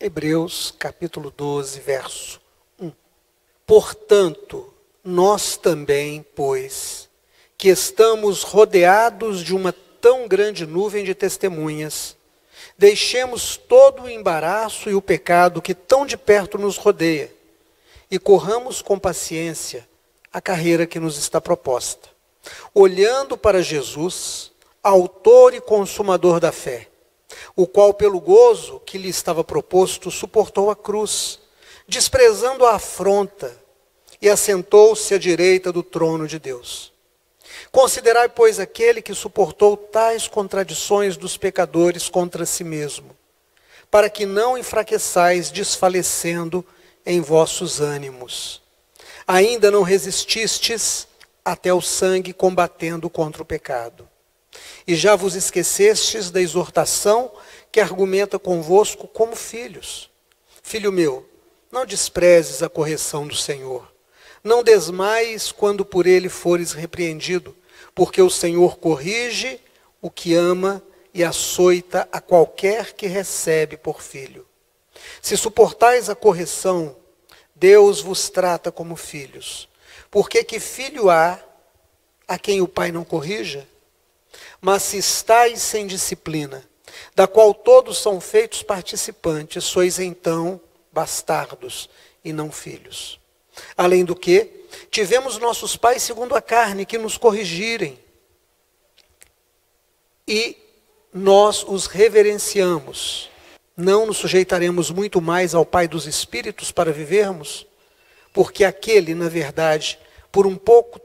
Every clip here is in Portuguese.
Hebreus capítulo 12, verso 1. Portanto, nós também, pois, que estamos rodeados de uma tão grande nuvem de testemunhas, deixemos todo o embaraço e o pecado que tão de perto nos rodeia, e corramos com paciência a carreira que nos está proposta, olhando para Jesus, autor e consumador da fé, o qual pelo gozo que lhe estava proposto suportou a cruz, desprezando a afronta, e assentou-se à direita do trono de Deus. Considerai, pois, aquele que suportou tais contradições dos pecadores contra si mesmo, para que não enfraqueçais desfalecendo em vossos ânimos. Ainda não resististes até o sangue combatendo contra o pecado. E já vos esquecestes da exortação que argumenta convosco como filhos. Filho meu, não desprezes a correção do Senhor. Não desmaies quando por ele fores repreendido, porque o Senhor corrige o que ama e açoita a qualquer que recebe por filho. Se suportais a correção, Deus vos trata como filhos. Porque que filho há a quem o pai não corrija? Mas se estáis sem disciplina, da qual todos são feitos participantes, sois então bastardos e não filhos. Além do que, tivemos nossos pais segundo a carne que nos corrigirem, e nós os reverenciamos. Não nos sujeitaremos muito mais ao Pai dos Espíritos para vivermos? Porque aqueles, na verdade, por um pouco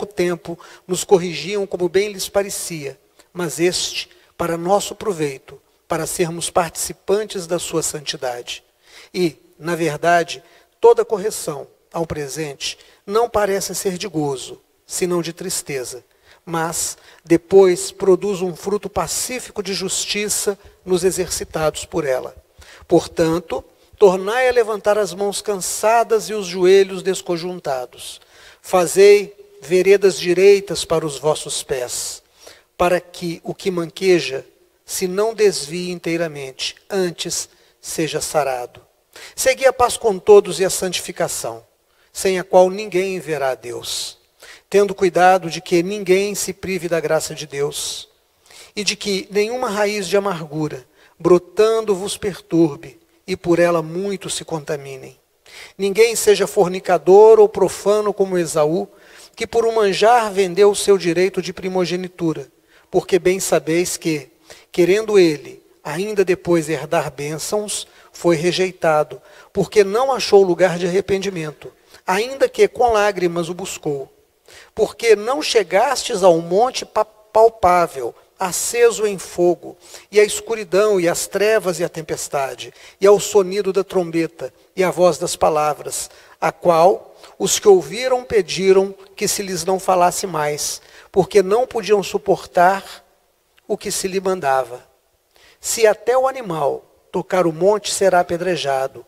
tempo, nos corrigiam como bem lhes parecia, mas este, para nosso proveito, para sermos participantes da sua santidade. E, na verdade, toda correção, ao presente, não parece ser de gozo, senão de tristeza, mas depois produz um fruto pacífico de justiça nos exercitados por ela. Portanto, tornai a levantar as mãos cansadas e os joelhos desconjuntados. Fazei veredas direitas para os vossos pés, para que o que manqueja se não desvie inteiramente, antes seja sarado. Segui a paz com todos e a santificação, sem a qual ninguém verá a Deus, tendo cuidado de que ninguém se prive da graça de Deus, e de que nenhuma raiz de amargura, brotando, vos perturbe, e por ela muitos se contaminem. Ninguém seja fornicador ou profano como Esaú, que por um manjar vendeu o seu direito de primogenitura, porque bem sabeis que, querendo ele, ainda depois herdar bênçãos, foi rejeitado, porque não achou lugar de arrependimento, ainda que com lágrimas o buscou. Porque não chegastes ao monte palpável, aceso em fogo, e a escuridão, e as trevas, e a tempestade, e ao sonido da trombeta, e a voz das palavras, a qual os que ouviram pediram que se lhes não falasse mais, porque não podiam suportar o que se lhe mandava. Se até o animal tocar o monte, será apedrejado.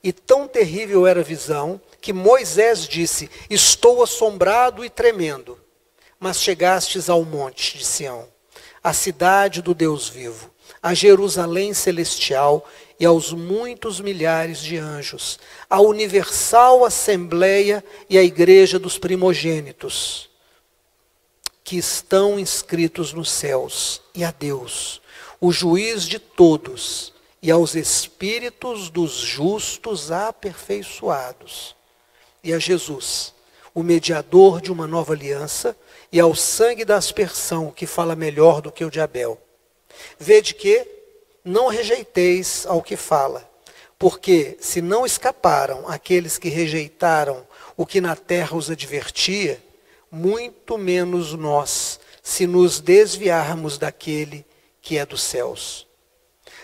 E tão terrível era a visão, que Moisés disse: estou assombrado e tremendo. Mas chegastes ao monte de Sião, a cidade do Deus vivo, a Jerusalém celestial e aos muitos milhares de anjos, a universal assembleia e a igreja dos primogênitos, que estão inscritos nos céus, e a Deus, o juiz de todos, e aos espíritos dos justos aperfeiçoados, e a Jesus, o mediador de uma nova aliança, e ao sangue da aspersão, que fala melhor do que o de Abel. Vede que não rejeiteis ao que fala, porque se não escaparam aqueles que rejeitaram o que na terra os advertia, muito menos nós, se nos desviarmos daquele que é dos céus.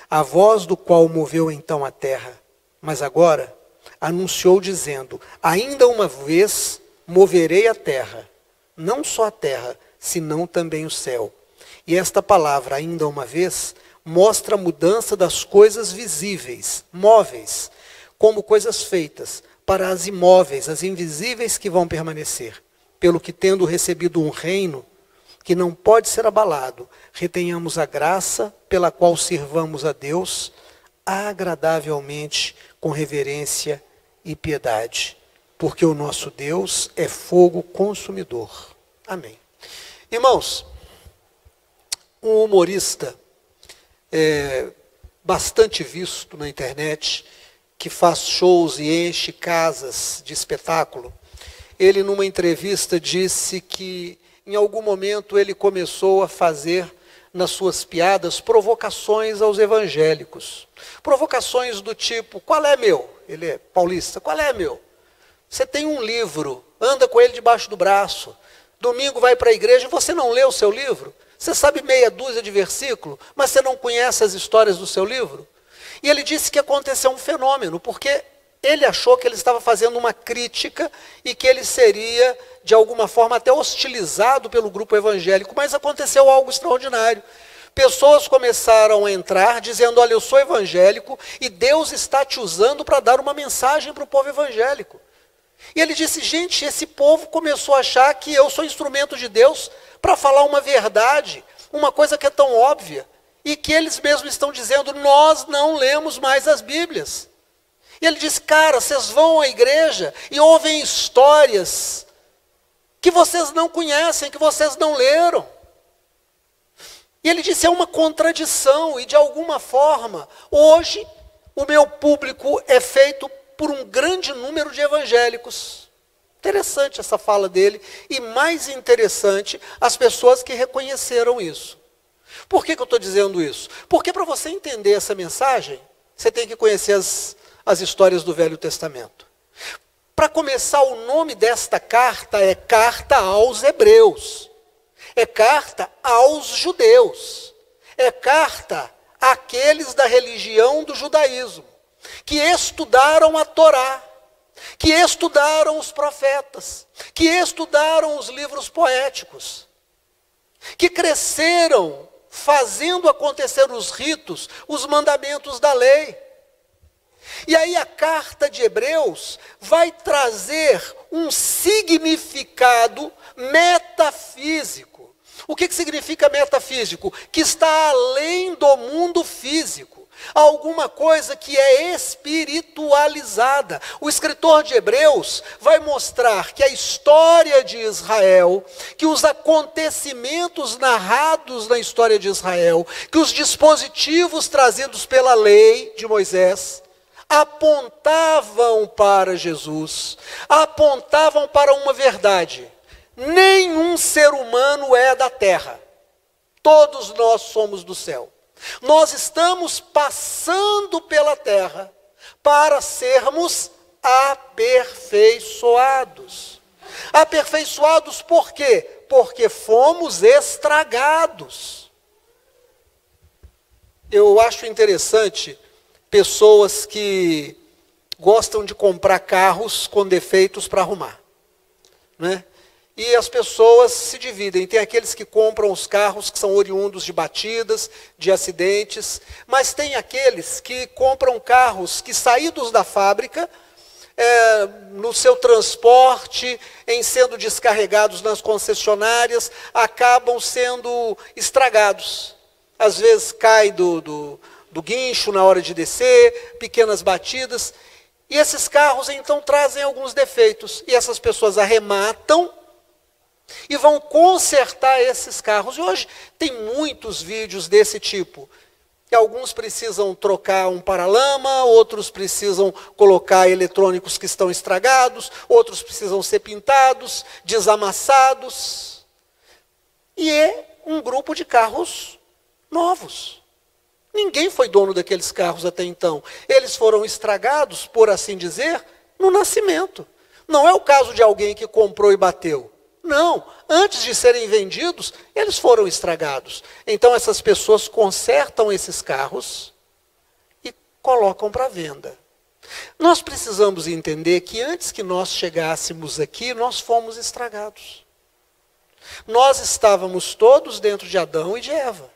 A voz do qual moveu então a terra, mas agora anunciou dizendo: ainda uma vez moverei a terra, não só a terra, senão também o céu. E esta palavra, ainda uma vez, mostra a mudança das coisas visíveis, móveis, como coisas feitas, para as imóveis, as invisíveis que vão permanecer. Pelo que, tendo recebido um reino, que não pode ser abalado, retenhamos a graça pela qual sirvamos a Deus agradavelmente, com reverência e piedade, porque o nosso Deus é fogo consumidor. Amém. Irmãos, um humorista bastante visto na internet, que faz shows e enche casas de espetáculo, ele numa entrevista disse que em algum momento ele começou a fazer nas suas piadas provocações aos evangélicos. Provocações do tipo, qual é meu? Ele é paulista, qual é meu? Você tem um livro, anda com ele debaixo do braço, domingo vai para a igreja e você não lê o seu livro? Você sabe meia dúzia de versículos, mas você não conhece as histórias do seu livro? E ele disse que aconteceu um fenômeno, porque ele achou que ele estava fazendo uma crítica e que ele seria, de alguma forma, até hostilizado pelo grupo evangélico, mas aconteceu algo extraordinário. Pessoas começaram a entrar dizendo, olha, eu sou evangélico e Deus está te usando para dar uma mensagem para o povo evangélico. E ele disse, gente, esse povo começou a achar que eu sou instrumento de Deus para falar uma verdade, uma coisa que é tão óbvia, e que eles mesmos estão dizendo, nós não lemos mais as Bíblias. E ele disse, cara, vocês vão à igreja e ouvem histórias que vocês não conhecem, que vocês não leram. E ele disse, é uma contradição, e de alguma forma, hoje, o meu público é feito por um grande número de evangélicos. Interessante essa fala dele, e mais interessante, as pessoas que reconheceram isso. Por que eu estou dizendo isso? Porque para você entender essa mensagem, você tem que conhecer as histórias do Velho Testamento. Para começar, o nome desta carta é Carta aos Hebreus. É carta aos judeus. É carta àqueles da religião do judaísmo, que estudaram a Torá, que estudaram os profetas, que estudaram os livros poéticos, que cresceram fazendo acontecer os ritos, os mandamentos da lei. E aí a carta de Hebreus vai trazer um significado metafísico. O que significa metafísico? Que está além do mundo físico. Alguma coisa que é espiritualizada. O escritor de Hebreus vai mostrar que a história de Israel, que os acontecimentos narrados na história de Israel, que os dispositivos trazidos pela lei de Moisés, apontavam para Jesus, apontavam para uma verdade. Nenhum ser humano é da terra. Todos nós somos do céu. Nós estamos passando pela terra para sermos aperfeiçoados. Aperfeiçoados por quê? Porque fomos estragados. Eu acho interessante pessoas que gostam de comprar carros com defeitos para arrumar, né? E as pessoas se dividem. Tem aqueles que compram os carros que são oriundos de batidas, de acidentes, mas tem aqueles que compram carros que, saídos da fábrica, no seu transporte, em sendo descarregados nas concessionárias, acabam sendo estragados. Às vezes cai do guincho na hora de descer, pequenas batidas. E esses carros então trazem alguns defeitos. E essas pessoas arrematam e vão consertar esses carros. E hoje tem muitos vídeos desse tipo. E alguns precisam trocar um paralama, outros precisam colocar eletrônicos que estão estragados, outros precisam ser pintados, desamassados. E é um grupo de carros novos. Ninguém foi dono daqueles carros até então. Eles foram estragados, por assim dizer, no nascimento. Não é o caso de alguém que comprou e bateu. Não, antes de serem vendidos, eles foram estragados. Então essas pessoas consertam esses carros e colocam para venda. Nós precisamos entender que antes que nós chegássemos aqui, nós fomos estragados. Nós estávamos todos dentro de Adão e de Eva.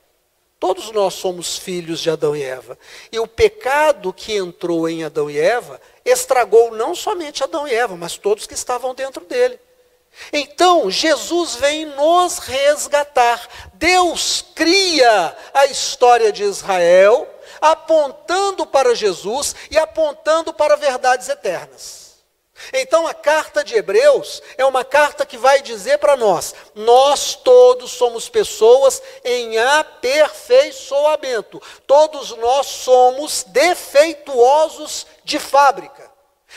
Todos nós somos filhos de Adão e Eva. E o pecado que entrou em Adão e Eva estragou não somente Adão e Eva, mas todos que estavam dentro dele. Então, Jesus vem nos resgatar. Deus cria a história de Israel, apontando para Jesus e apontando para verdades eternas. Então, a carta de Hebreus é uma carta que vai dizer para nós: nós todos somos pessoas em aperfeiçoamento. Todos nós somos defeituosos de fábrica.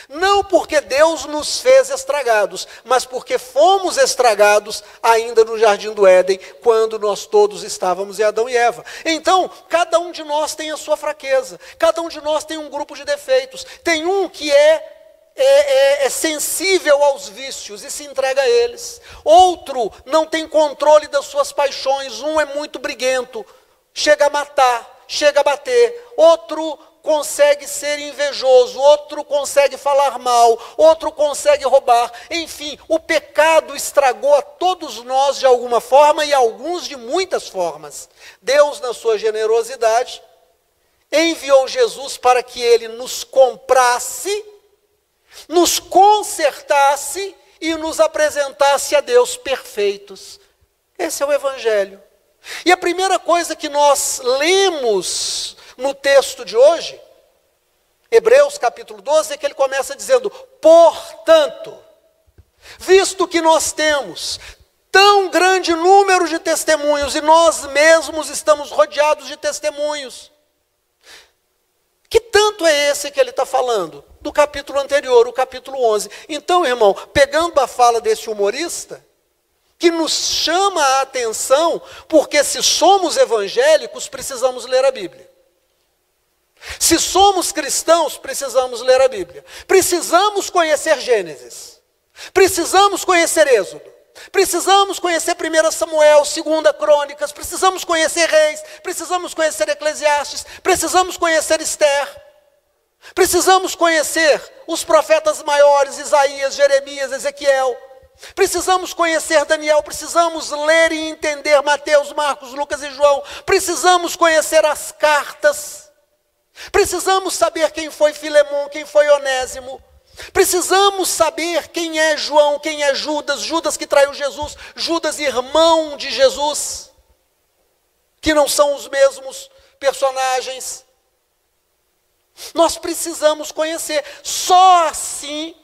Não porque Deus nos fez estragados, mas porque fomos estragados ainda no Jardim do Éden, quando nós todos estávamos em Adão e Eva. Então, cada um de nós tem a sua fraqueza, cada um de nós tem um grupo de defeitos. Tem um que é sensível aos vícios e se entrega a eles. Outro não tem controle das suas paixões. Um é muito briguento, chega a matar, chega a bater. Outro consegue ser invejoso, outro consegue falar mal, outro consegue roubar. Enfim, o pecado estragou a todos nós de alguma forma e alguns de muitas formas. Deus, na sua generosidade, enviou Jesus para que ele nos comprasse, nos consertasse e nos apresentasse a Deus perfeitos. Esse é o Evangelho. E a primeira coisa que nós lemos no texto de hoje, Hebreus capítulo 12, é que ele começa dizendo: portanto, visto que nós temos tão grande número de testemunhos e nós mesmos estamos rodeados de testemunhos. Que tanto é esse que ele está falando? Do capítulo anterior, o capítulo 11. Então, irmão, pegando a fala desse humorista, que nos chama a atenção, porque se somos evangélicos, precisamos ler a Bíblia. Se somos cristãos, precisamos ler a Bíblia. Precisamos conhecer Gênesis. Precisamos conhecer Êxodo. Precisamos conhecer 1 Samuel, 2 Crônicas. Precisamos conhecer Reis. Precisamos conhecer Eclesiastes. Precisamos conhecer Esther. Precisamos conhecer os profetas maiores, Isaías, Jeremias, Ezequiel. Precisamos conhecer Daniel, precisamos ler e entender Mateus, Marcos, Lucas e João. Precisamos conhecer as cartas. Precisamos saber quem foi Filemão, quem foi Onésimo. Precisamos saber quem é João, quem é Judas, Judas que traiu Jesus, Judas irmão de Jesus, que não são os mesmos personagens. Nós precisamos conhecer, só assim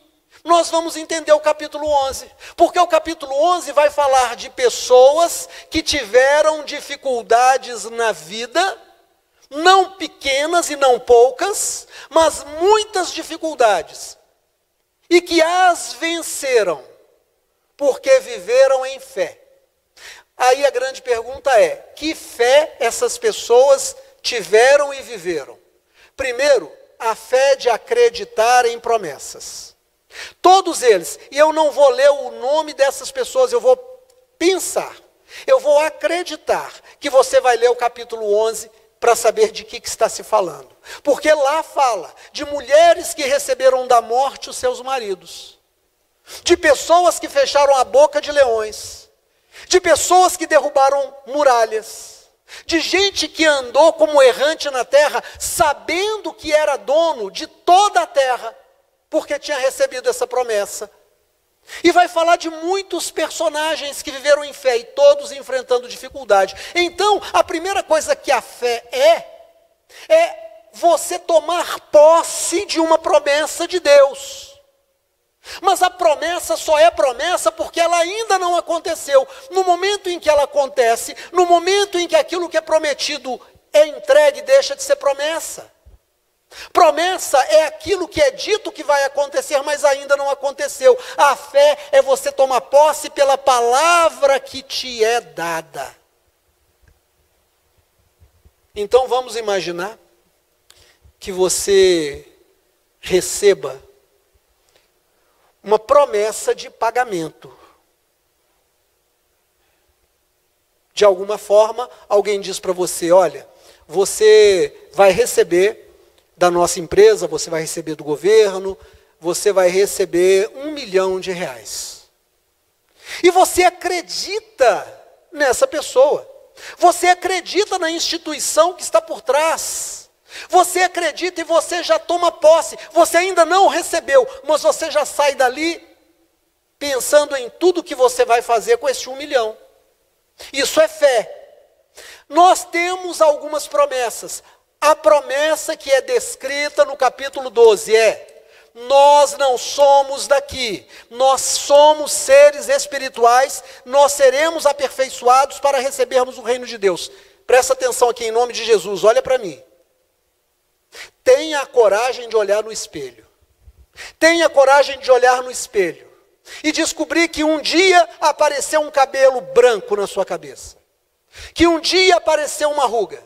nós vamos entender o capítulo 11, porque o capítulo 11 vai falar de pessoas que tiveram dificuldades na vida, não pequenas e não poucas, mas muitas dificuldades, e que as venceram, porque viveram em fé. Aí a grande pergunta é: que fé essas pessoas tiveram e viveram? Primeiro, a fé de acreditar em promessas. Todos eles, e eu não vou ler o nome dessas pessoas, eu vou pensar, eu vou acreditar que você vai ler o capítulo 11 para saber de que está se falando. Porque lá fala de mulheres que receberam da morte os seus maridos, de pessoas que fecharam a boca de leões, de pessoas que derrubaram muralhas, de gente que andou como errante na terra, sabendo que era dono de toda a terra, porque tinha recebido essa promessa. E vai falar de muitos personagens que viveram em fé, e todos enfrentando dificuldade. Então, a primeira coisa que a fé é você tomar posse de uma promessa de Deus. Mas a promessa só é promessa porque ela ainda não aconteceu. No momento em que ela acontece, no momento em que aquilo que é prometido é entregue, deixa de ser promessa. Promessa é aquilo que é dito que vai acontecer, mas ainda não aconteceu. A fé é você tomar posse pela palavra que te é dada. Então vamos imaginar que você receba uma promessa de pagamento. De alguma forma, alguém diz para você: olha, você vai receber da nossa empresa, você vai receber do governo, você vai receber R$1 milhão. E você acredita nessa pessoa. Você acredita na instituição que está por trás. Você acredita e você já toma posse. Você ainda não recebeu, mas você já sai dali pensando em tudo que você vai fazer com esse 1 milhão. Isso é fé. Nós temos algumas promessas. A promessa que é descrita no capítulo 12 é: nós não somos daqui, nós somos seres espirituais, nós seremos aperfeiçoados para recebermos o reino de Deus. Presta atenção aqui em nome de Jesus, olha para mim. Tenha a coragem de olhar no espelho. Tenha coragem de olhar no espelho e descobrir que um dia apareceu um cabelo branco na sua cabeça, que um dia apareceu uma ruga,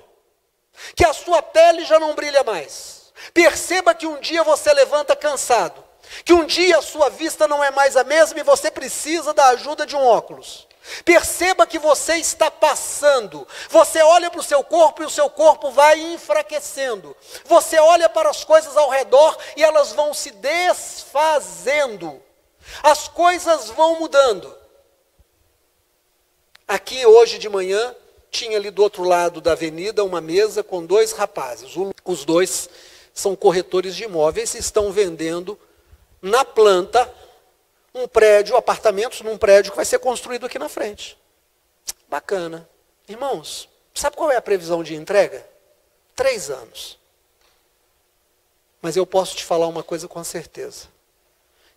que a sua pele já não brilha mais. Perceba que um dia você levanta cansado, que um dia a sua vista não é mais a mesma e você precisa da ajuda de um óculos. Perceba que você está passando. Você olha para o seu corpo e o seu corpo vai enfraquecendo. Você olha para as coisas ao redor e elas vão se desfazendo. As coisas vão mudando. Aqui hoje de manhã, tinha ali do outro lado da avenida uma mesa com 2 rapazes. Os 2 são corretores de imóveis e estão vendendo na planta um prédio, apartamentos num prédio que vai ser construído aqui na frente. Bacana. Irmãos, sabe qual é a previsão de entrega? 3 anos. Mas eu posso te falar uma coisa com certeza.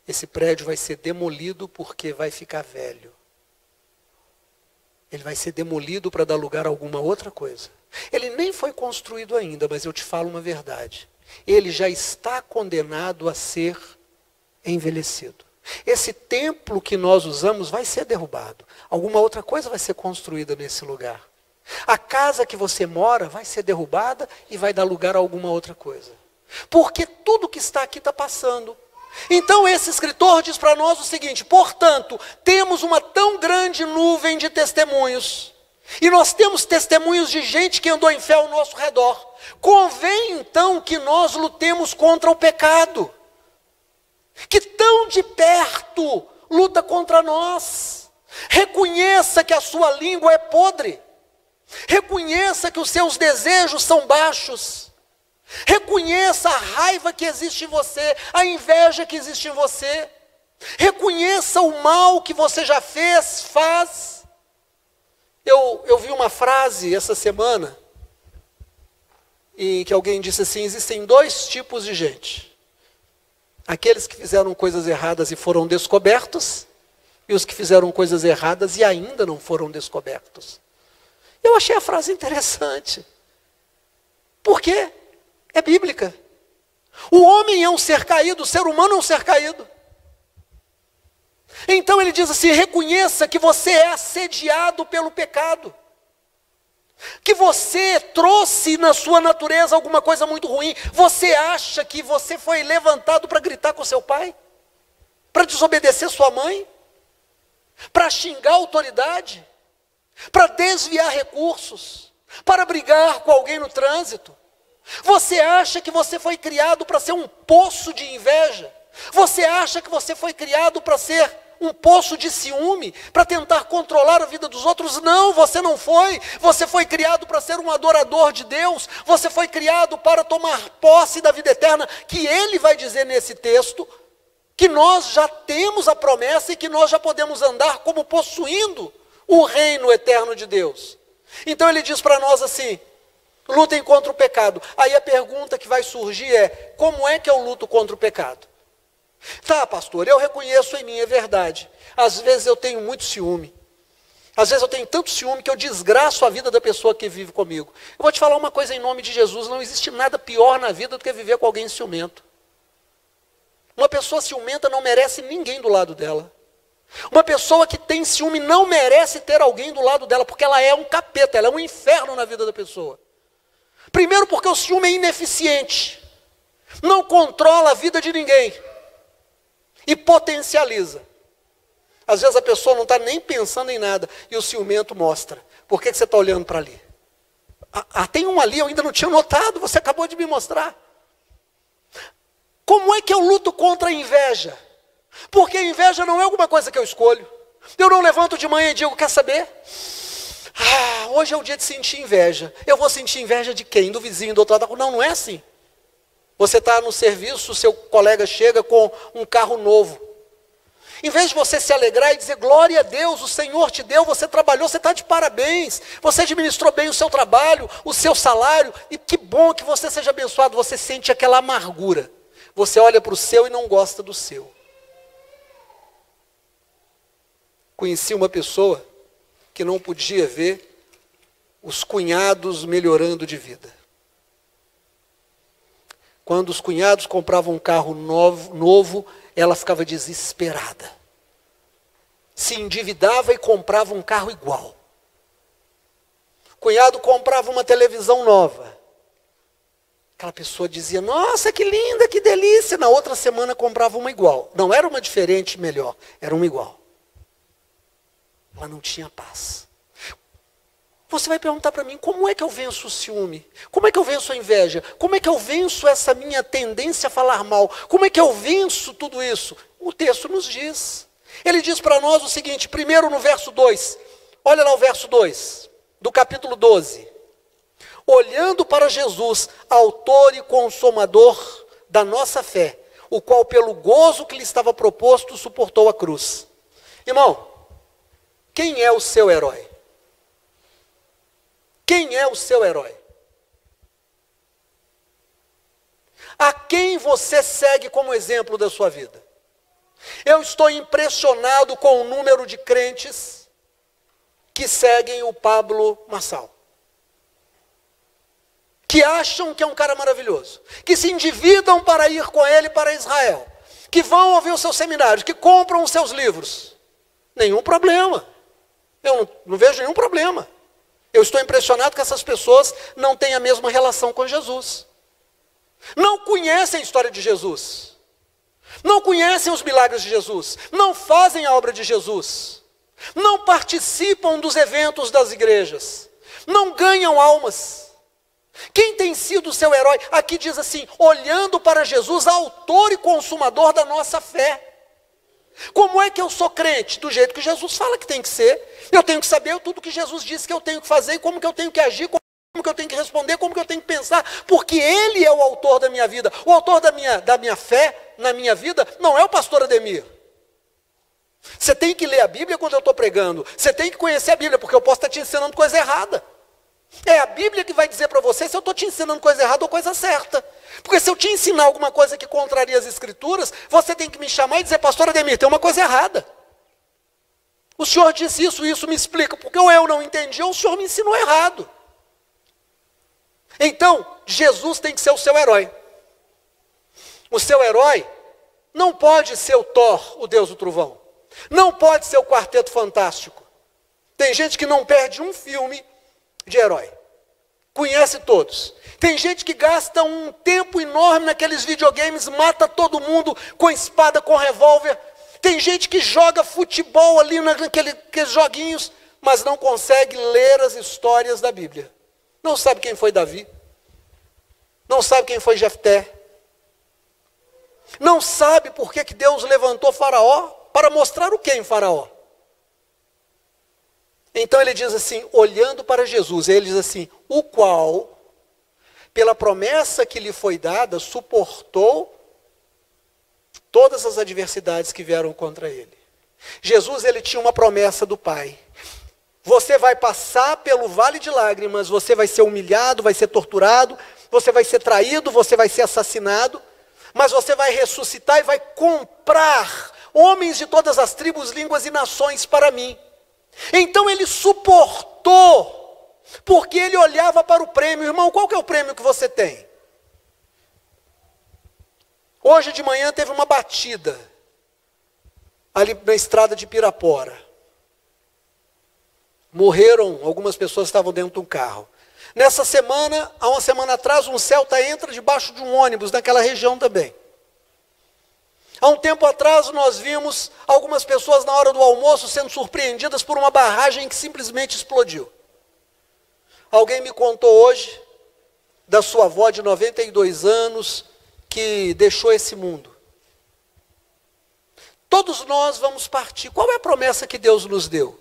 Esse prédio vai ser demolido porque vai ficar velho. Ele vai ser demolido para dar lugar a alguma outra coisa. Ele nem foi construído ainda, mas eu te falo uma verdade. Ele já está condenado a ser envelhecido. Esse templo que nós usamos vai ser derrubado. Alguma outra coisa vai ser construída nesse lugar. A casa que você mora vai ser derrubada e vai dar lugar a alguma outra coisa. Porque tudo que está aqui está passando. Então esse escritor diz para nós o seguinte: portanto, temos uma tão grande nuvem de testemunhos, e nós temos testemunhos de gente que andou em fé ao nosso redor. Convém então que nós lutemos contra o pecado, que tão de perto luta contra nós. Reconheça que a sua língua é podre. Reconheça que os seus desejos são baixos. Reconheça a raiva que existe em você, a inveja que existe em você. Reconheça o mal que você já faz. Eu vi uma frase essa semana, em que alguém disse assim: existem 2 tipos de gente. Aqueles que fizeram coisas erradas e foram descobertos, e os que fizeram coisas erradas e ainda não foram descobertos. Eu achei a frase interessante. Por quê? É bíblica. O homem é um ser caído, o ser humano é um ser caído. Então ele diz assim: reconheça que você é assediado pelo pecado, que você trouxe na sua natureza alguma coisa muito ruim. Você acha que você foi levantado para gritar com seu pai? Para desobedecer sua mãe? Para xingar a autoridade? Para desviar recursos? Para brigar com alguém no trânsito? Você acha que você foi criado para ser um poço de inveja? Você acha que você foi criado para ser um poço de ciúme, para tentar controlar a vida dos outros? Não, você não foi. Você foi criado para ser um adorador de Deus. Você foi criado para tomar posse da vida eterna, que ele vai dizer nesse texto, que nós já temos a promessa e que nós já podemos andar como possuindo o reino eterno de Deus. Então ele diz para nós assim: lutem contra o pecado. Aí a pergunta que vai surgir é: como é que eu luto contra o pecado? Tá, pastor, eu reconheço em mim, é verdade. Às vezes eu tenho muito ciúme. Às vezes eu tenho tanto ciúme que eu desgraço a vida da pessoa que vive comigo. Eu vou te falar uma coisa em nome de Jesus: não existe nada pior na vida do que viver com alguém ciumento. Uma pessoa ciumenta não merece ninguém do lado dela. Uma pessoa que tem ciúme não merece ter alguém do lado dela, porque ela é um capeta, ela é um inferno na vida da pessoa. Primeiro porque o ciúme é ineficiente, não controla a vida de ninguém e potencializa. Às vezes a pessoa não está nem pensando em nada e o ciumento mostra. Por que você está olhando para ali? Tem um ali, eu ainda não tinha notado, você acabou de me mostrar. Como é que eu luto contra a inveja? Porque a inveja não é alguma coisa que eu escolho. Eu não levanto de manhã e digo: quer saber? Hoje é o dia de sentir inveja. Eu vou sentir inveja de quem? Do vizinho, do outro lado. Não, não é assim. Você está no serviço, o seu colega chega com um carro novo. Em vez de você se alegrar e dizer, glória a Deus, o Senhor te deu, você trabalhou, você está de parabéns, você administrou bem o seu trabalho, o seu salário, e que bom que você seja abençoado, você sente aquela amargura. Você olha para o seu e não gosta do seu. Conheci uma pessoa que não podia ver os cunhados melhorando de vida. Quando os cunhados compravam um carro novo, ela ficava desesperada. Se endividava e comprava um carro igual. O cunhado comprava uma televisão nova. Aquela pessoa dizia, nossa, que linda, que delícia. Na outra semana comprava uma igual. Não era uma diferente melhor, era uma igual. Ela não tinha paz. Você vai perguntar para mim, como é que eu venço o ciúme? Como é que eu venço a inveja? Como é que eu venço essa minha tendência a falar mal? Como é que eu venço tudo isso? O texto nos diz. Ele diz para nós o seguinte, primeiro no verso 2. Olha lá o verso 2, do capítulo 12. Olhando para Jesus, autor e consumador da nossa fé, o qual pelo gozo que lhe estava proposto, suportou a cruz. Irmão, quem é o seu herói? Quem é o seu herói? A quem você segue como exemplo da sua vida? Eu estou impressionado com o número de crentes que seguem o Pablo Marçal. Que acham que é um cara maravilhoso. Que se endividam para ir com ele para Israel. Que vão ouvir os seus seminários. Que compram os seus livros. Nenhum problema. Eu não vejo nenhum problema. Eu estou impressionado que essas pessoas não têm a mesma relação com Jesus. Não conhecem a história de Jesus. Não conhecem os milagres de Jesus. Não fazem a obra de Jesus. Não participam dos eventos das igrejas. Não ganham almas. Quem tem sido o seu herói? Aqui diz assim, olhando para Jesus, autor e consumador da nossa fé. Como é que eu sou crente? Do jeito que Jesus fala que tem que ser. Eu tenho que saber tudo que Jesus disse que eu tenho que fazer, e como que eu tenho que agir, como que eu tenho que responder, como que eu tenho que pensar, porque Ele é o autor da minha vida. O autor da minha fé na minha vida não é o pastor Ademir. Você tem que ler a Bíblia quando eu estou pregando. Você tem que conhecer a Bíblia, porque eu posso estar te ensinando coisa errada. É a Bíblia que vai dizer para você se eu estou te ensinando coisa errada ou coisa certa. Porque se eu te ensinar alguma coisa que contraria as Escrituras, você tem que me chamar e dizer, pastor Ademir, tem uma coisa errada. O senhor disse isso me explica, porque ou eu não entendi ou o senhor me ensinou errado. Então, Jesus tem que ser o seu herói. O seu herói não pode ser o Thor, o Deus do Trovão. Não pode ser o Quarteto Fantástico. Tem gente que não perde um filme de herói. Conhece todos. Tem gente que gasta um tempo enorme naqueles videogames, mata todo mundo com espada, com revólver. Tem gente que joga futebol ali naqueles joguinhos, mas não consegue ler as histórias da Bíblia. Não sabe quem foi Davi. Não sabe quem foi Jefté. Não sabe por que Deus levantou Faraó para mostrar o que em Faraó. Então ele diz assim, olhando para Jesus, ele diz assim, o qual, pela promessa que lhe foi dada, suportou todas as adversidades que vieram contra ele. Jesus, ele tinha uma promessa do Pai. Você vai passar pelo vale de lágrimas, você vai ser humilhado, vai ser torturado, você vai ser traído, você vai ser assassinado, mas você vai ressuscitar e vai comprar homens de todas as tribos, línguas e nações para mim. Então ele suportou, porque ele olhava para o prêmio. Irmão, qual que é o prêmio que você tem? Hoje de manhã teve uma batida, ali na estrada de Pirapora. Morreram, algumas pessoas estavam dentro de um carro. Nessa semana, há uma semana atrás, um Celta entra debaixo de um ônibus, naquela região também. Há um tempo atrás, nós vimos algumas pessoas na hora do almoço sendo surpreendidas por uma barragem que simplesmente explodiu. Alguém me contou hoje da sua avó de 92 anos que deixou esse mundo. Todos nós vamos partir. Qual é a promessa que Deus nos deu?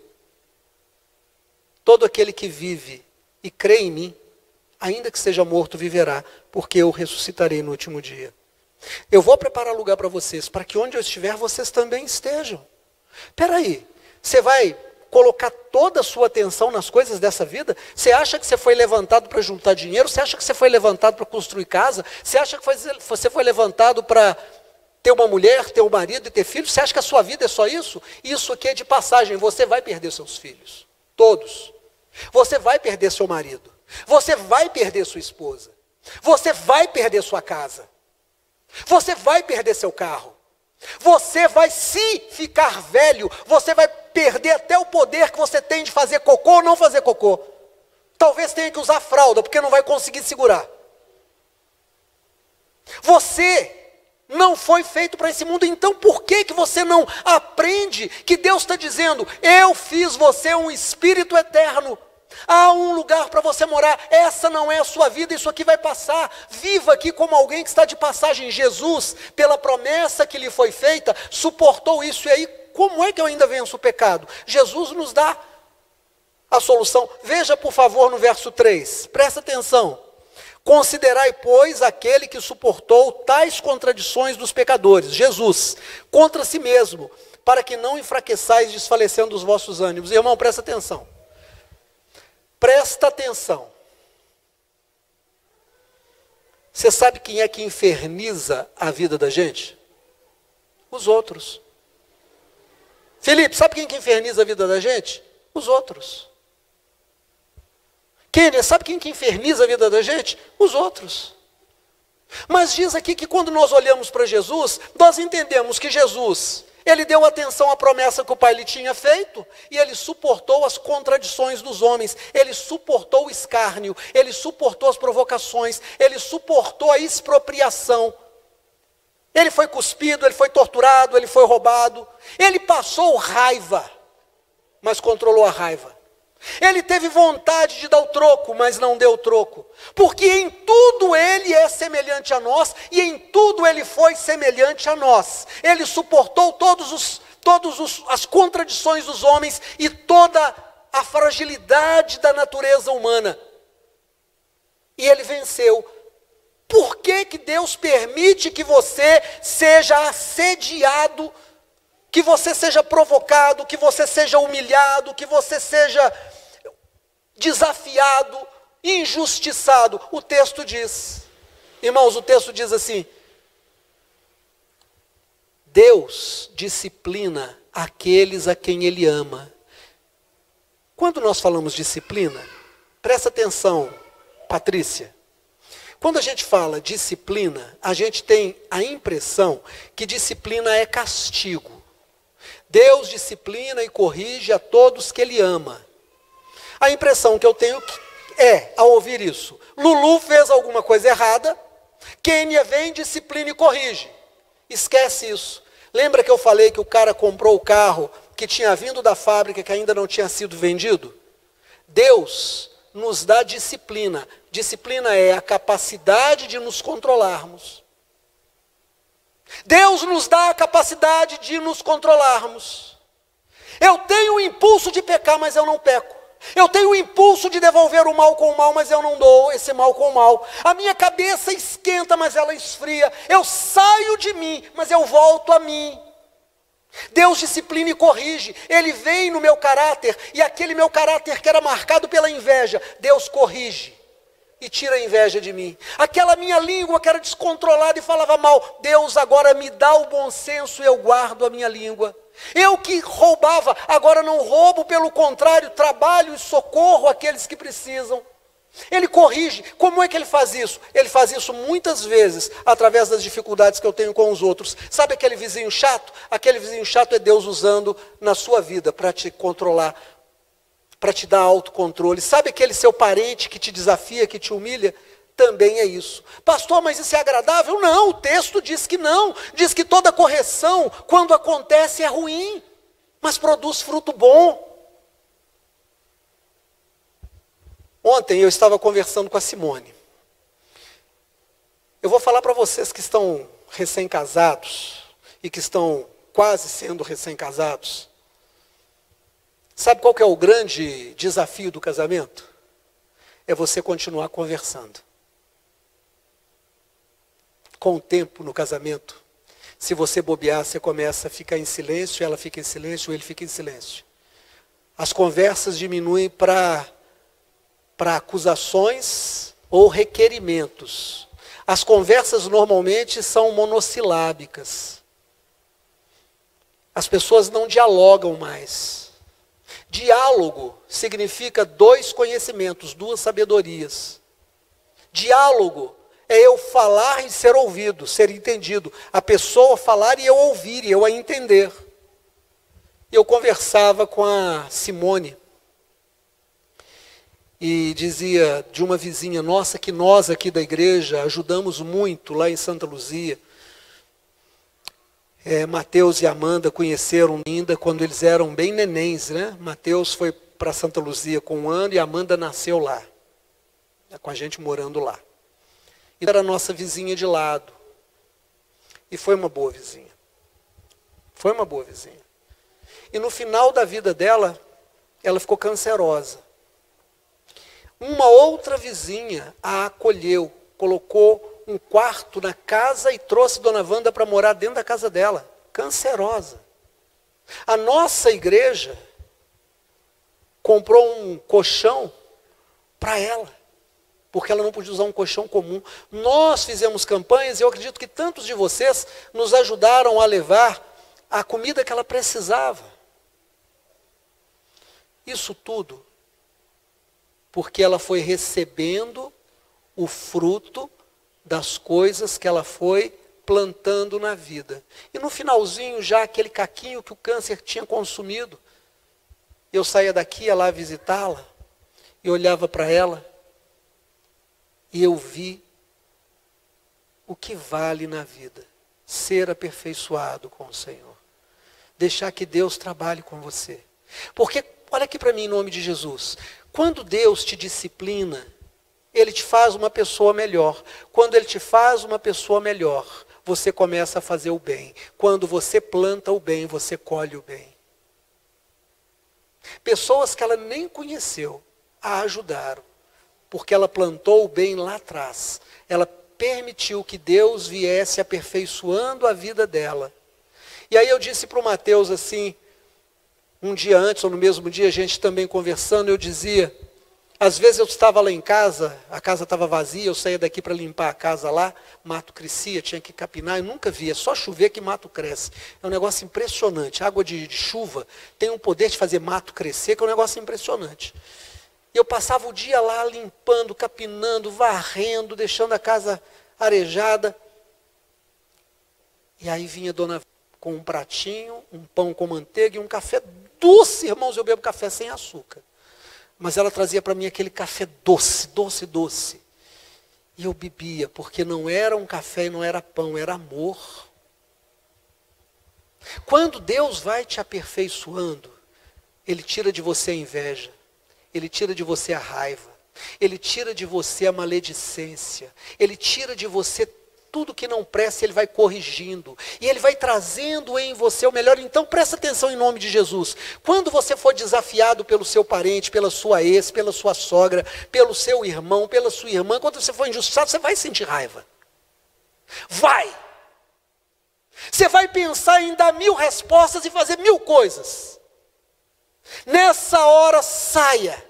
Todo aquele que vive e crê em mim, ainda que seja morto, viverá, porque eu ressuscitarei no último dia. Eu vou preparar lugar para vocês, para que onde eu estiver, vocês também estejam. Espera aí, você vai colocar toda a sua atenção nas coisas dessa vida? Você acha que você foi levantado para juntar dinheiro? Você acha que você foi levantado para construir casa? Você acha que você foi levantado para ter uma mulher, ter um marido e ter filhos? Você acha que a sua vida é só isso? Isso aqui é de passagem, você vai perder seus filhos, todos. Você vai perder seu marido, você vai perder sua esposa, você vai perder sua casa, você vai perder seu carro, você vai, se ficar velho, você vai perder até o poder que você tem de fazer cocô ou não fazer cocô. Talvez tenha que usar fralda, porque não vai conseguir segurar. Você não foi feito para esse mundo, então por que você não aprende que Deus está dizendo, eu fiz você um espírito eterno, há um lugar para você morar, essa não é a sua vida, isso aqui vai passar, viva aqui como alguém que está de passagem. Jesus, pela promessa que lhe foi feita, suportou isso, e aí, como é que eu ainda venço o pecado? Jesus nos dá a solução. Veja por favor no verso 3, presta atenção. Considerai, pois, aquele que suportou tais contradições dos pecadores, Jesus, contra si mesmo, para que não enfraqueçais desfalecendo os vossos ânimos. Irmão, presta atenção. Presta atenção. Você sabe quem é que inferniza a vida da gente? Os outros. Felipe, sabe quem que inferniza a vida da gente? Os outros. Kênia, sabe quem que inferniza a vida da gente? Os outros. Mas diz aqui que quando nós olhamos para Jesus, nós entendemos que Jesus, ele deu atenção à promessa que o Pai lhe tinha feito, e ele suportou as contradições dos homens, ele suportou o escárnio, ele suportou as provocações, ele suportou a expropriação. Ele foi cuspido, ele foi torturado, ele foi roubado, ele passou raiva, mas controlou a raiva. Ele teve vontade de dar o troco, mas não deu o troco. Porque em tudo ele é semelhante a nós, e em tudo ele foi semelhante a nós. Ele suportou todas as contradições dos homens e toda a fragilidade da natureza humana. E ele venceu. Por que que Deus permite que você seja assediado, que você seja provocado, que você seja humilhado, que você seja desafiado, injustiçado? O texto diz, irmãos, o texto diz assim: Deus disciplina aqueles a quem Ele ama. Quando nós falamos disciplina, presta atenção, Patrícia. Quando a gente fala disciplina, a gente tem a impressão que disciplina é castigo. Deus disciplina e corrige a todos que Ele ama. A impressão que eu tenho é, ao ouvir isso, Lulu fez alguma coisa errada, Kênia vem, disciplina e corrige. Esquece isso. Lembra que eu falei que o cara comprou o carro que tinha vindo da fábrica, que ainda não tinha sido vendido? Deus nos dá disciplina. Disciplina é a capacidade de nos controlarmos. Deus nos dá a capacidade de nos controlarmos. Eu tenho o impulso de pecar, mas eu não peco. Eu tenho o impulso de devolver o mal com o mal, mas eu não dou esse mal com o mal. A minha cabeça esquenta, mas ela esfria. Eu saio de mim, mas eu volto a mim. Deus disciplina e corrige. Ele vem no meu caráter, e aquele meu caráter que era marcado pela inveja, Deus corrige e tira a inveja de mim. Aquela minha língua que era descontrolada e falava mal, Deus agora me dá o bom senso e eu guardo a minha língua. Eu que roubava, agora não roubo, pelo contrário, trabalho e socorro aqueles que precisam. Ele corrige. Como é que ele faz isso? Ele faz isso muitas vezes através das dificuldades que eu tenho com os outros. Sabe aquele vizinho chato? Aquele vizinho chato é Deus usando na sua vida para te controlar, para te dar autocontrole. Sabe aquele seu parente que te desafia, que te humilha? Também é isso. Pastor, mas isso é agradável? Não, o texto diz que não. Diz que toda correção, quando acontece, é ruim, mas produz fruto bom. Ontem eu estava conversando com a Simone. Eu vou falar para vocês que estão recém-casados e que estão quase sendo recém-casados. Sabe qual que é o grande desafio do casamento? É você continuar conversando. Com o tempo no casamento, se você bobear, você começa a ficar em silêncio, ela fica em silêncio, ele fica em silêncio. As conversas diminuem para acusações ou requerimentos. As conversas normalmente são monossilábicas. As pessoas não dialogam mais. Diálogo significa 2 conhecimentos, 2 sabedorias. Diálogo é eu falar e ser ouvido, ser entendido. A pessoa falar e eu ouvir, e eu a entender. Eu conversava com a Simone e dizia de uma vizinha nossa que nós aqui da igreja ajudamos muito lá em Santa Luzia. Mateus e Amanda conheceram ainda quando eles eram bem nenéns, né? Mateus foi para Santa Luzia com 1 ano e Amanda nasceu lá, com a gente morando lá. E era a nossa vizinha de lado. E foi uma boa vizinha. Foi uma boa vizinha. E no final da vida dela, ela ficou cancerosa. Uma outra vizinha a acolheu, colocou um quarto na casa e trouxe Dona Wanda para morar dentro da casa dela, cancerosa. A nossa igreja comprou um colchão para ela, porque ela não podia usar um colchão comum. Nós fizemos campanhas e eu acredito que tantos de vocês nos ajudaram a levar a comida que ela precisava. Isso tudo porque ela foi recebendo o fruto das coisas que ela foi plantando na vida. E no finalzinho, já aquele caquinho que o câncer tinha consumido, eu saía daqui, ia lá visitá-la, e olhava para ela, e eu vi o que vale na vida. Ser aperfeiçoado com o Senhor. Deixar que Deus trabalhe com você. Porque, olha aqui para mim em nome de Jesus. Quando Deus te disciplina, Ele te faz uma pessoa melhor. Quando Ele te faz uma pessoa melhor, você começa a fazer o bem. Quando você planta o bem, você colhe o bem. Pessoas que ela nem conheceu, a ajudaram. Porque ela plantou o bem lá atrás. Ela permitiu que Deus viesse aperfeiçoando a vida dela. E aí eu disse para o Mateus assim, um dia antes, ou no mesmo dia, a gente também conversando, eu dizia, às vezes eu estava lá em casa, a casa estava vazia, eu saía daqui para limpar a casa lá, mato crescia, tinha que capinar, eu nunca via, só chover que mato cresce. É um negócio impressionante, água de chuva tem um poder de fazer mato crescer, que é um negócio impressionante. E eu passava o dia lá limpando, capinando, varrendo, deixando a casa arejada. E aí vinha a dona com um pratinho, um pão com manteiga e um café doce. Irmãos, eu bebo café sem açúcar. Mas ela trazia para mim aquele café doce, doce, doce. E eu bebia, porque não era um café e não era pão, era amor. Quando Deus vai te aperfeiçoando, Ele tira de você a inveja. Ele tira de você a raiva. Ele tira de você a maledicência. Ele tira de você tudo que não presta, Ele vai corrigindo. E Ele vai trazendo em você o melhor. Então presta atenção em nome de Jesus. Quando você for desafiado pelo seu parente, pela sua ex, pela sua sogra, pelo seu irmão, pela sua irmã, quando você for injustiçado, você vai sentir raiva. Vai! Você vai pensar em dar 1000 respostas e fazer 1000 coisas. Nessa hora, saia.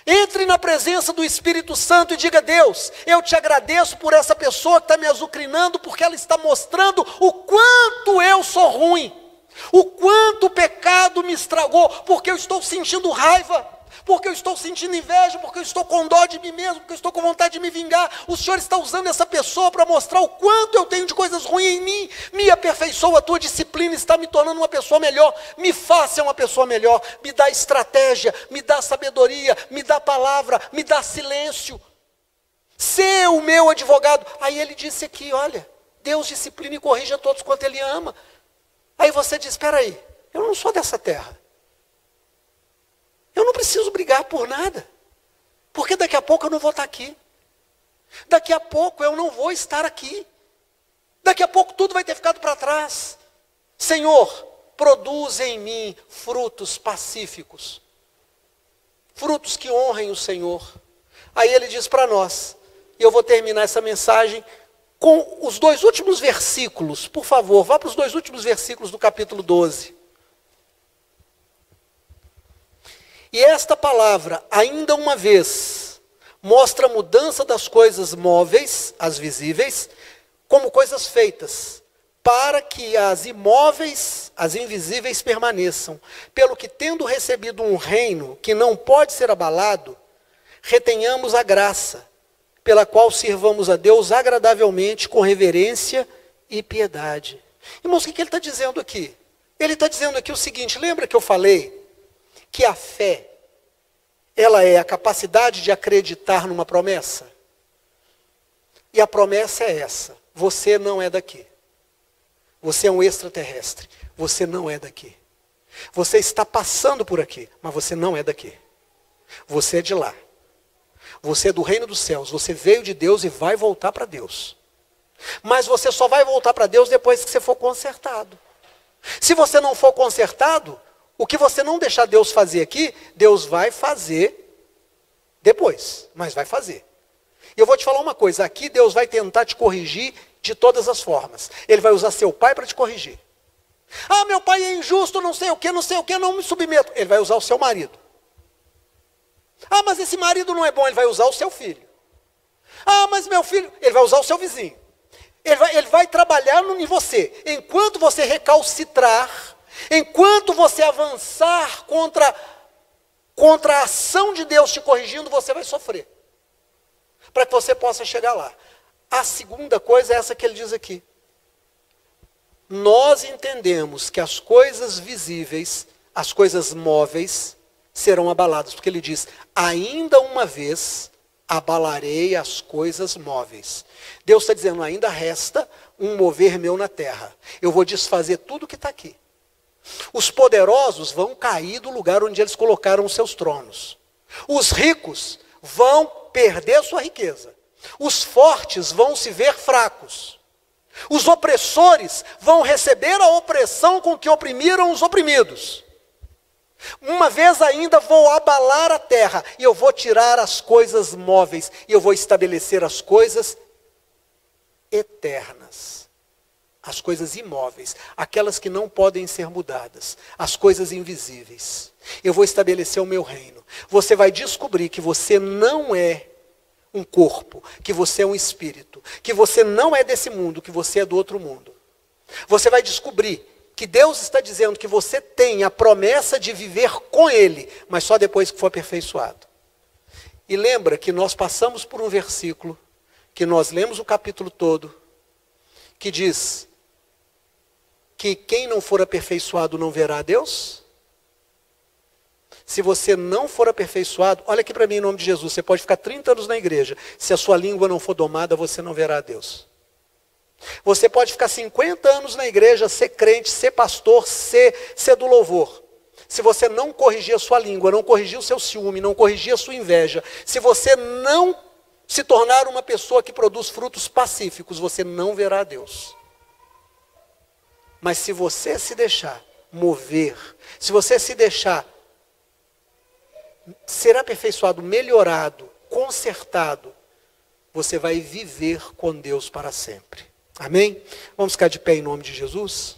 Entre na presença do Espírito Santo e diga, Deus, eu te agradeço por essa pessoa que está me azucrinando, porque ela está mostrando o quanto eu sou ruim, o quanto o pecado me estragou, porque eu estou sentindo raiva, porque eu estou sentindo inveja, porque eu estou com dó de mim mesmo, porque eu estou com vontade de me vingar. O Senhor está usando essa pessoa para mostrar o quanto eu tenho de coisas ruins em mim. Me aperfeiçoa, a tua disciplina está me tornando uma pessoa melhor. Me faça uma pessoa melhor. Me dá estratégia, me dá sabedoria, me dá palavra, me dá silêncio. Ser o meu advogado. Aí ele disse aqui, olha, Deus disciplina e corrige a todos quanto Ele ama. Aí você diz, espera aí, eu não sou dessa terra. Eu não preciso brigar por nada, porque daqui a pouco eu não vou estar aqui. Daqui a pouco eu não vou estar aqui. Daqui a pouco tudo vai ter ficado para trás. Senhor, produz em mim frutos pacíficos, frutos que honrem o Senhor. Aí Ele diz para nós, e eu vou terminar essa mensagem com os 2 últimos versículos, por favor, vá para os 2 últimos versículos do capítulo 12. E esta palavra, ainda uma vez, mostra a mudança das coisas móveis, as visíveis, como coisas feitas, para que as imóveis, as invisíveis permaneçam. Pelo que, tendo recebido um reino que não pode ser abalado, retenhamos a graça, pela qual sirvamos a Deus agradavelmente, com reverência e piedade. Irmãos, o que ele está dizendo aqui? Ele está dizendo aqui o seguinte: lembra que eu falei que a fé, ela é a capacidade de acreditar numa promessa? E a promessa é essa: você não é daqui. Você é um extraterrestre. Você não é daqui. Você está passando por aqui, mas você não é daqui. Você é de lá. Você é do reino dos céus. Você veio de Deus e vai voltar para Deus. Mas você só vai voltar para Deus depois que você for consertado. Se você não for consertado, o que você não deixar Deus fazer aqui, Deus vai fazer depois, mas vai fazer. E eu vou te falar uma coisa: aqui Deus vai tentar te corrigir de todas as formas. Ele vai usar seu pai para te corrigir. Ah, meu pai é injusto, não sei o que, não me submeto. Ele vai usar o seu marido. Ah, mas esse marido não é bom. Ele vai usar o seu filho. Ah, mas meu filho, ele vai usar o seu vizinho. Ele vai trabalhar em você. Enquanto você recalcitrar, enquanto você avançar contra a ação de Deus te corrigindo, você vai sofrer. Para que você possa chegar lá. A segunda coisa é essa que ele diz aqui. Nós entendemos que as coisas visíveis, as coisas móveis, serão abaladas. Porque ele diz: ainda uma vez abalarei as coisas móveis. Deus está dizendo: ainda resta um mover meu na terra. Eu vou desfazer tudo que está aqui. Os poderosos vão cair do lugar onde eles colocaram os seus tronos. Os ricos vão perder sua riqueza. Os fortes vão se ver fracos. Os opressores vão receber a opressão com que oprimiram os oprimidos. Uma vez ainda vou abalar a terra, e eu vou tirar as coisas móveis, e eu vou estabelecer as coisas eternas. As coisas imóveis, aquelas que não podem ser mudadas, as coisas invisíveis. Eu vou estabelecer o meu reino. Você vai descobrir que você não é um corpo, que você é um espírito, que você não é desse mundo, que você é do outro mundo. Você vai descobrir que Deus está dizendo que você tem a promessa de viver com Ele, mas só depois que for aperfeiçoado. E lembra que nós passamos por um versículo, que nós lemos o capítulo todo, que diz que quem não for aperfeiçoado não verá a Deus? Se você não for aperfeiçoado, olha aqui para mim em nome de Jesus, você pode ficar 30 anos na igreja, se a sua língua não for domada, você não verá a Deus. Você pode ficar 50 anos na igreja, ser crente, ser pastor, ser do louvor. Se você não corrigir a sua língua, não corrigir o seu ciúme, não corrigir a sua inveja, se você não se tornar uma pessoa que produz frutos pacíficos, você não verá a Deus. Mas se você se deixar mover, se você se deixar ser aperfeiçoado, melhorado, consertado, você vai viver com Deus para sempre. Amém? Vamos ficar de pé em nome de Jesus?